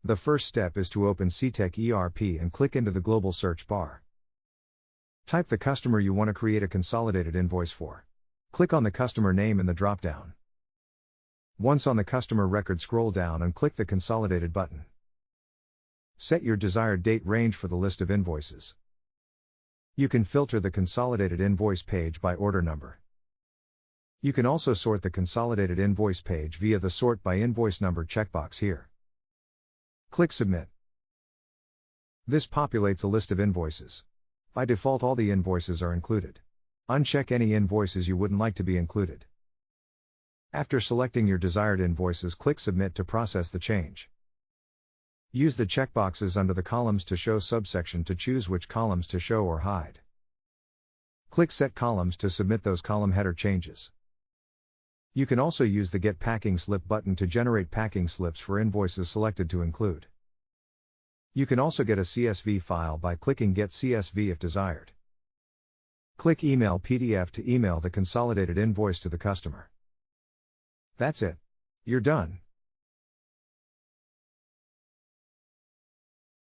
The first step is to open Cetec ERP and click into the global search bar. Type the customer you want to create a consolidated invoice for. Click on the customer name in the drop-down. Once on the customer record, scroll down and click the Consolidated button. Set your desired date range for the list of invoices. You can filter the consolidated invoice page by order number. You can also sort the consolidated invoice page via the Sort by Invoice Number checkbox here. Click Submit. This populates a list of invoices. By default, all the invoices are included. Uncheck any invoices you wouldn't like to be included. After selecting your desired invoices, click Submit to process the change. Use the checkboxes under the columns to show subsection to choose which columns to show or hide. Click Set Columns to submit those column header changes. You can also use the Get Packing Slip button to generate packing slips for invoices selected to include. You can also get a CSV file by clicking Get CSV if desired. Click Email PDF to email the consolidated invoice to the customer. That's it. You're done.